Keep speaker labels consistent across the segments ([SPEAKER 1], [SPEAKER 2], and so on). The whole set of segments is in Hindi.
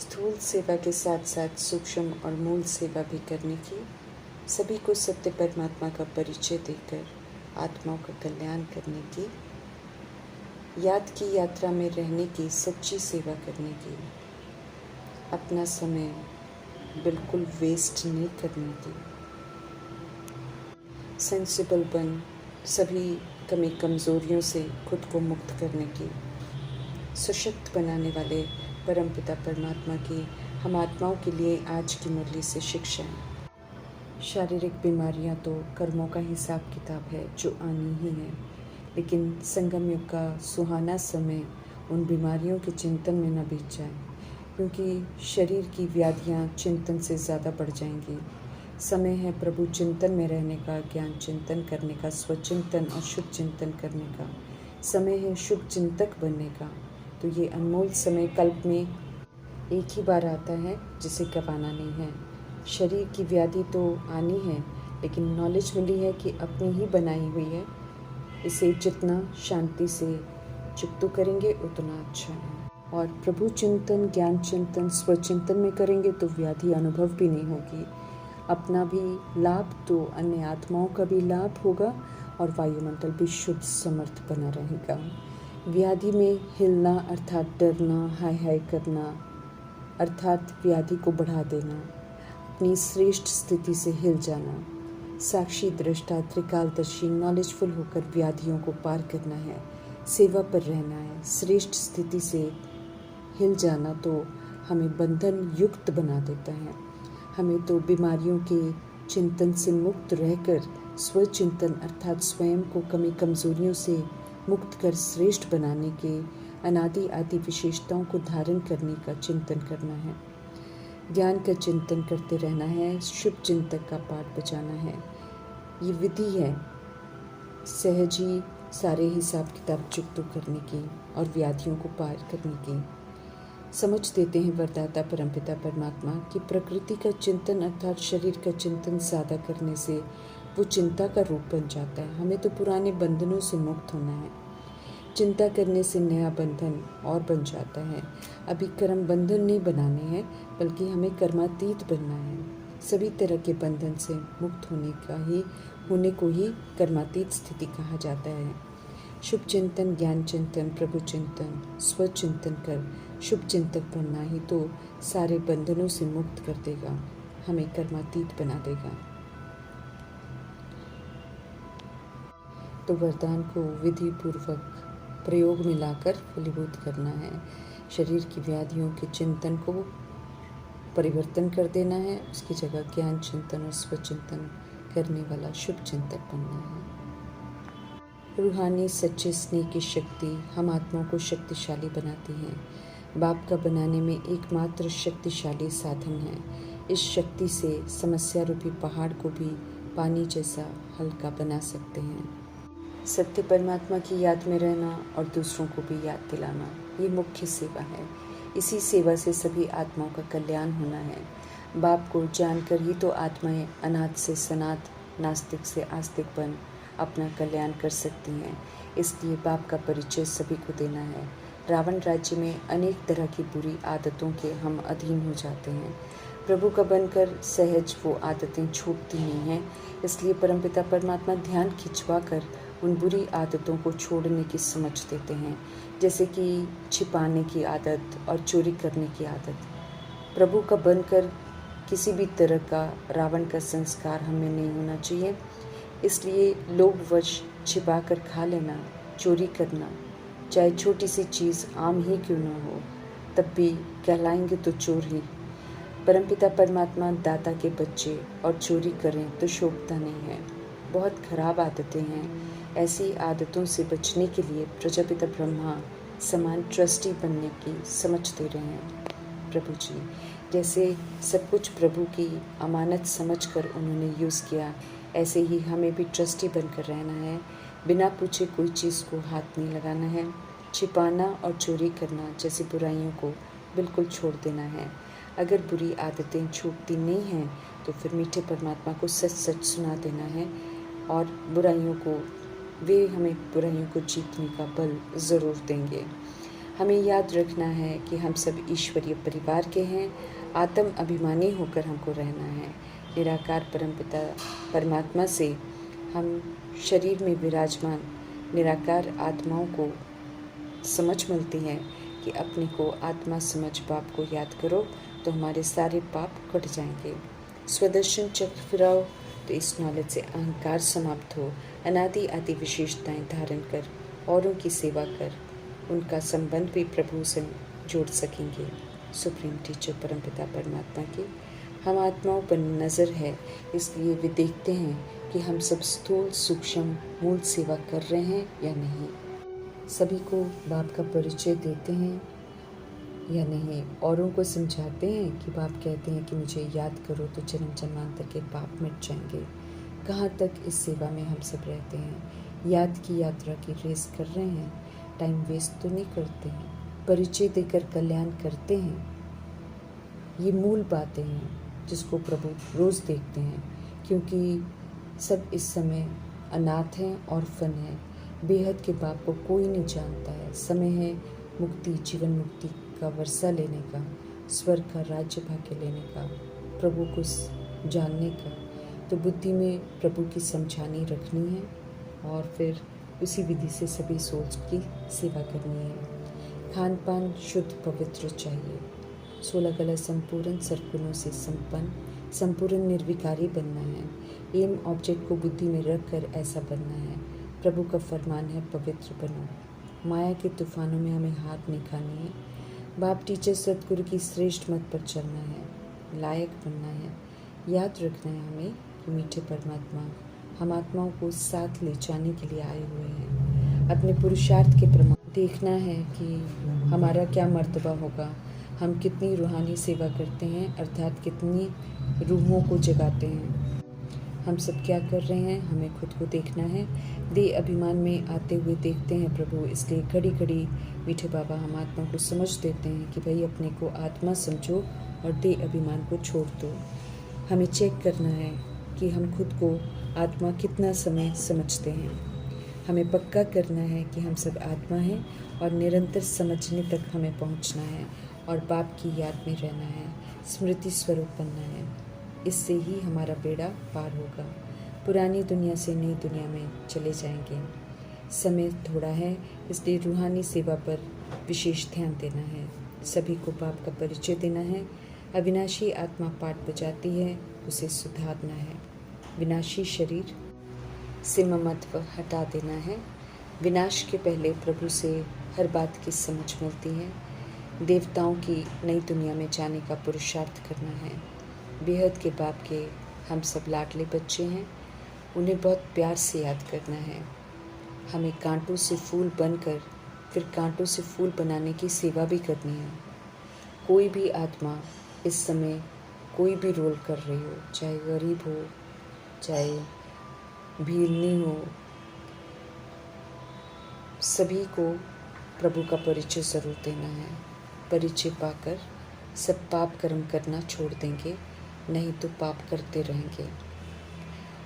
[SPEAKER 1] स्थूल सेवा के साथ साथ सूक्ष्म और मूल सेवा भी करने की, सभी को सत्य परमात्मा का परिचय देकर आत्माओं का कल्याण करने की, याद की यात्रा में रहने की, सच्ची सेवा करने की, अपना समय बिल्कुल वेस्ट नहीं करने की, सेंसिबल बन सभी कमी कमज़ोरियों से खुद को मुक्त करने की, सशक्त बनाने वाले परमपिता परमात्मा की हम आत्माओं के लिए आज की मुरली से शिक्षा है। शारीरिक बीमारियां तो कर्मों का हिसाब किताब है जो आनी ही है, लेकिन संगम युग का सुहाना समय उन बीमारियों के चिंतन में न बीत जाए, क्योंकि शरीर की व्याधियां चिंतन से ज़्यादा बढ़ जाएंगी। समय है प्रभु चिंतन में रहने का, ज्ञान चिंतन करने का, स्वचिंतन और शुभ चिंतन करने का। समय है शुभ चिंतक बनने का। तो ये अनमोल समय कल्प में एक ही बार आता है, जिसे गंवाना नहीं है। शरीर की व्याधि तो आनी है, लेकिन नॉलेज मिली है कि अपनी ही बनाई हुई है। इसे जितना शांति से चित्तू करेंगे उतना अच्छा है। और प्रभु चिंतन, ज्ञान चिंतन, स्वचिंतन में करेंगे तो व्याधि अनुभव भी नहीं होगी। अपना भी लाभ तो अन्य आत्माओं का भी लाभ होगा और वायुमंडल भी शुद्ध समर्थ बना रहेगा। व्याधि में हिलना अर्थात डरना, हाय हाय करना अर्थात व्याधि को बढ़ा देना, अपनी श्रेष्ठ स्थिति से हिल जाना, साक्षी दृष्टा त्रिकालदर्शी नॉलेजफुल होकर व्याधियों को पार करना है, सेवा पर रहना है। श्रेष्ठ स्थिति से हिल जाना तो हमें बंधन युक्त बना देता है। हमें तो बीमारियों के चिंतन से मुक्त रहकर स्वचिंतन अर्थात स्वयं को कमी कमजोरियों से मुक्त कर श्रेष्ठ बनाने के अनादि आदि विशेषताओं को धारण करने का चिंतन करना है। ज्ञान का चिंतन करते रहना है, शुभ चिंतक का पाठ बजाना है। ये विधि है सहज ही सारे हिसाब किताब चुकतो करने की और व्याधियों को पार करने की। समझ देते हैं वरदाता परमपिता परमात्मा कि प्रकृति का चिंतन अर्थात शरीर का चिंतन ज़्यादा करने से वो चिंता का रूप बन जाता है। हमें तो पुराने बंधनों से मुक्त होना है। चिंता करने से नया बंधन और बन जाता है। अभी कर्म बंधन नहीं बनाने हैं, बल्कि हमें कर्मातीत बनना है। सभी तरह के बंधन से मुक्त होने को ही कर्मातीत स्थिति कहा जाता है। शुभ चिंतन, ज्ञान चिंतन, प्रभु चिंतन, स्वचिंतन कर शुभ चिंतक बनना ही तो सारे बंधनों से मुक्त कर देगा, हमें कर्मातीत बना देगा। तो वरदान को विधि पूर्वक प्रयोग में लाकर फलीभूत करना है। शरीर की व्याधियों के चिंतन को परिवर्तन कर देना है, उसकी जगह ज्ञान चिंतन और स्वचिंतन करने वाला शुभ चिंतक बनना है। रूहानी सच्चे स्नेह की शक्ति हम आत्माओं को शक्तिशाली बनाती है। बाप का बनाने में एकमात्र शक्तिशाली साधन है। इस शक्ति से समस्या रूपी पहाड़ को भी पानी जैसा हल्का बना सकते हैं। सत्य परमात्मा की याद में रहना और दूसरों को भी याद दिलाना, ये मुख्य सेवा है। इसी सेवा से सभी आत्माओं का कल्याण होना है। बाप को जानकर ही तो आत्माएं अनाथ से सनाथ, नास्तिक से आस्तिक बन अपना कल्याण कर सकती हैं। इसलिए बाप का परिचय सभी को देना है। रावण राज्य में अनेक तरह की बुरी आदतों के हम अधीन हो जाते हैं। प्रभु का बनकर सहज वो आदतें छूटती नहीं हैं। इसलिए परमपिता परमात्मा ध्यान खिंचवा कर उन बुरी आदतों को छोड़ने की समझ देते हैं, जैसे कि छिपाने की आदत और चोरी करने की आदत। प्रभु का बनकर किसी भी तरह का रावण का संस्कार हमें नहीं होना चाहिए। इसलिए लोभवश छिपा कर खा लेना, चोरी करना, चाहे छोटी सी चीज़ आम ही क्यों न हो, तब भी कहलाएंगे तो चोर ही। परमपिता परमात्मा दाता के बच्चे और चोरी करें तो शोभता नहीं है, बहुत खराब आदतें हैं। ऐसी आदतों से बचने के लिए प्रजापिता ब्रह्मा समान ट्रस्टी बनने की समझ दे रहे हैं। प्रभु जी जैसे सब कुछ प्रभु की अमानत समझकर उन्होंने यूज़ किया, ऐसे ही हमें भी ट्रस्टी बनकर रहना है। बिना पूछे कोई चीज़ को हाथ नहीं लगाना है। छिपाना और चोरी करना जैसी बुराइयों को बिल्कुल छोड़ देना है। अगर बुरी आदतें छूटती नहीं हैं तो फिर मीठे परमात्मा को सच सच सुना देना है और वे हमें बुराइयों को जीतने का बल ज़रूर देंगे। हमें याद रखना है कि हम सब ईश्वरीय परिवार के हैं। आत्म अभिमानी होकर हमको रहना है। निराकार परमपिता परमात्मा से हम शरीर में विराजमान निराकार आत्माओं को समझ मिलती है कि अपने को आत्मा समझ पाप को याद करो तो हमारे सारे पाप कट जाएंगे। स्वदर्शन चक्र फिराओ तो इस नॉलेज से अहंकार समाप्त हो। अनादि आदि विशेषताएं धारण कर औरों की सेवा कर, उनका संबंध भी प्रभु से जोड़ सकेंगे। सुप्रीम टीचर परमपिता परमात्मा की हम आत्माओं पर नज़र है, इसलिए वे देखते हैं कि हम सब स्थूल सूक्ष्म मूल सेवा कर रहे हैं या नहीं। सभी को बाप का परिचय देते हैं या नहीं। औरों को समझाते हैं कि बाप कहते हैं कि मुझे याद करो तो जन्म जन्मांतर के पाप मिट जाएंगे। कहाँ तक इस सेवा में हम सब रहते हैं। याद की यात्रा की रेस कर रहे हैं, टाइम वेस्ट तो नहीं करते हैं, परिचय देकर कल्याण करते हैं। ये मूल बातें हैं जिसको प्रभु रोज़ देखते हैं, क्योंकि सब इस समय अनाथ हैं, ऑर्फन हैं। बेहद के बाप को कोई नहीं जानता है। समय है मुक्ति, जीवन मुक्ति का वर्षा लेने का, स्वर्ग का राज्य भाग्य लेने का, प्रभु को जानने का। तो बुद्धि में प्रभु की समझानी रखनी है और फिर उसी विधि से सभी सोल्स की सेवा करनी है। खान पान शुद्ध पवित्र चाहिए। 16 कला संपूर्ण सर्वगुणों से संपन्न संपूर्ण निर्विकारी बनना है। एम ऑब्जेक्ट को बुद्धि में रख कर ऐसा बनना है। प्रभु का फरमान है पवित्र बनो। माया के तूफानों में हमें हाथ नहीं खानी है। बाप टीचर सतगुरु की श्रेष्ठ मत पर चलना है, लायक बनना है। याद रखना है हमें कि मीठे परमात्मा हम आत्माओं को साथ ले जाने के लिए आए हुए हैं। अपने पुरुषार्थ के प्रमाण देखना है कि हमारा क्या मर्तबा होगा, हम कितनी रूहानी सेवा करते हैं, अर्थात कितनी रूहों को जगाते हैं। हम सब क्या कर रहे हैं, हमें खुद को देखना है। देह अभिमान में आते हुए देखते हैं प्रभु, इसलिए घड़ी घड़ी मीठे बाबा हम आत्मा को समझ देते हैं कि भाई अपने को आत्मा समझो और देह अभिमान को छोड़ दो। हमें चेक करना है कि हम खुद को आत्मा कितना समय समझते हैं। हमें पक्का करना है कि हम सब आत्मा हैं और निरंतर समझने तक हमें पहुंचना है और बाप की याद में रहना है, स्मृति स्वरूप बनना है। इससे ही हमारा बेड़ा पार होगा। पुरानी दुनिया से नई दुनिया में चले जाएंगे। समय थोड़ा है, इसलिए रूहानी सेवा पर विशेष ध्यान देना है। सभी को बाप का परिचय देना है। अविनाशी आत्मा पाठ बजाती है, उसे सुधारना है। विनाशी शरीर से ममत्व हटा देना है। विनाश के पहले प्रभु से हर बात की समझ मिलती है। देवताओं की नई दुनिया में जाने का पुरुषार्थ करना है। बेहद के बाप के हम सब लाडले बच्चे हैं, उन्हें बहुत प्यार से याद करना है। हमें कांटों से फूल बनकर फिर कांटों से फूल बनाने की सेवा भी करनी है। कोई भी आत्मा इस समय कोई भी रोल कर रही हो, चाहे गरीब हो, चाहे भीलनी हो, सभी को प्रभु का परिचय ज़रूर देना है। परिचय पाकर सब पाप कर्म करना छोड़ देंगे, नहीं तो पाप करते रहेंगे।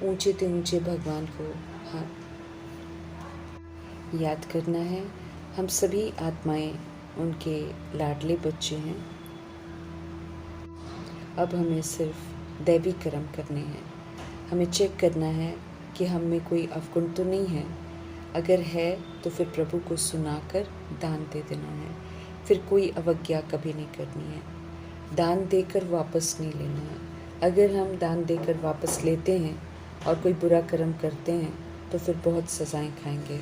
[SPEAKER 1] ऊंचे ते ऊंचे भगवान को याद करना है। हम सभी आत्माएं उनके लाडले बच्चे हैं। अब हमें सिर्फ दैवी कर्म करने हैं। हमें चेक करना है कि हम में कोई अवगुण तो नहीं है। अगर है तो फिर प्रभु को सुनाकर दान दे देना है। फिर कोई अवज्ञा कभी नहीं करनी है। दान देकर वापस नहीं लेना है। अगर हम दान देकर वापस लेते हैं और कोई बुरा कर्म करते हैं तो फिर बहुत सज़ाएं खाएंगे।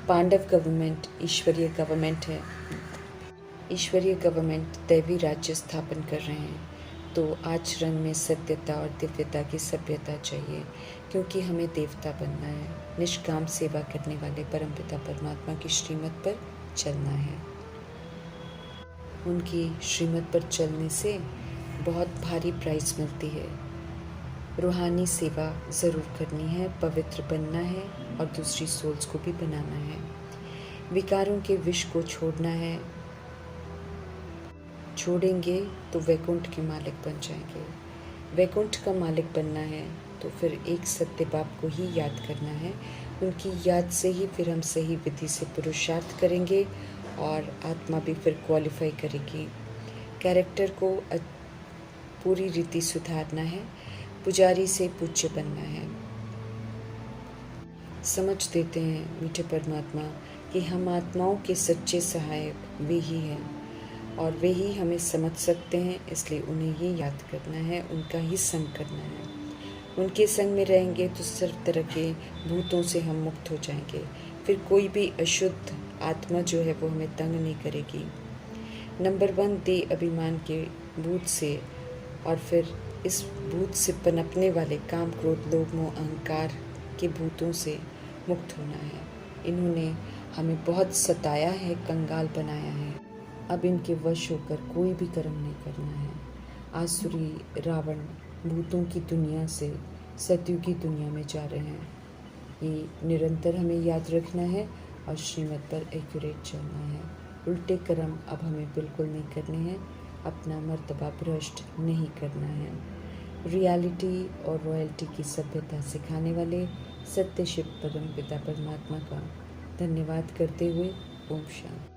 [SPEAKER 1] पांडव गवर्नमेंट ईश्वरीय गवर्नमेंट है। ईश्वरीय गवर्नमेंट दैवी राज्य स्थापन कर रहे हैं, तो आचरण में सत्यता और दिव्यता की सभ्यता चाहिए, क्योंकि हमें देवता बनना है। निष्काम सेवा करने वाले परमपिता परमात्मा की श्रीमत पर चलना है। उनकी श्रीमत पर चलने से बहुत भारी प्राइज़ मिलती है। रूहानी सेवा ज़रूर करनी है, पवित्र बनना है और दूसरी सोल्स को भी बनाना है। विकारों के विष को छोड़ना है। छोड़ेंगे तो वैकुंठ के मालिक बन जाएंगे। वैकुंठ का मालिक बनना है तो फिर एक सत्य बाप को ही याद करना है। उनकी याद से ही फिर हम सही विधि से पुरुषार्थ करेंगे और आत्मा भी फिर क्वालिफाई करेगी। कैरेक्टर को पूरी रीति सुधारना है, पुजारी से पूज्य बनना है। समझ देते हैं मीठे परमात्मा कि हम आत्माओं के सच्चे सहायक वे ही हैं और वे ही हमें समझ सकते हैं, इसलिए उन्हें ये याद करना है, उनका ही संग करना है। उनके संग में रहेंगे तो सर्व तरह के भूतों से हम मुक्त हो जाएंगे। फिर कोई भी अशुद्ध आत्मा जो है वो हमें तंग नहीं करेगी। नंबर 1, देह अभिमान के भूत से और फिर इस भूत से पनपने वाले काम, क्रोध, लोभ, मोह, अहंकार के भूतों से मुक्त होना है। इन्होंने हमें बहुत सताया है, कंगाल बनाया है। अब इनके वश होकर कोई भी कर्म नहीं करना है। आसुरी रावण भूतों की दुनिया से सतयुग की दुनिया में जा रहे हैं। ये निरंतर हमें याद रखना है और श्रीमत पर एक्यूरेट चलना है। उल्टे कर्म अब हमें बिल्कुल नहीं करने हैं, अपना मर्तबा भ्रष्ट नहीं करना है। रियलिटी और रॉयल्टी की सभ्यता सिखाने वाले सत्य शिव परम पिता परमात्मा का धन्यवाद करते हुए ओम शांति।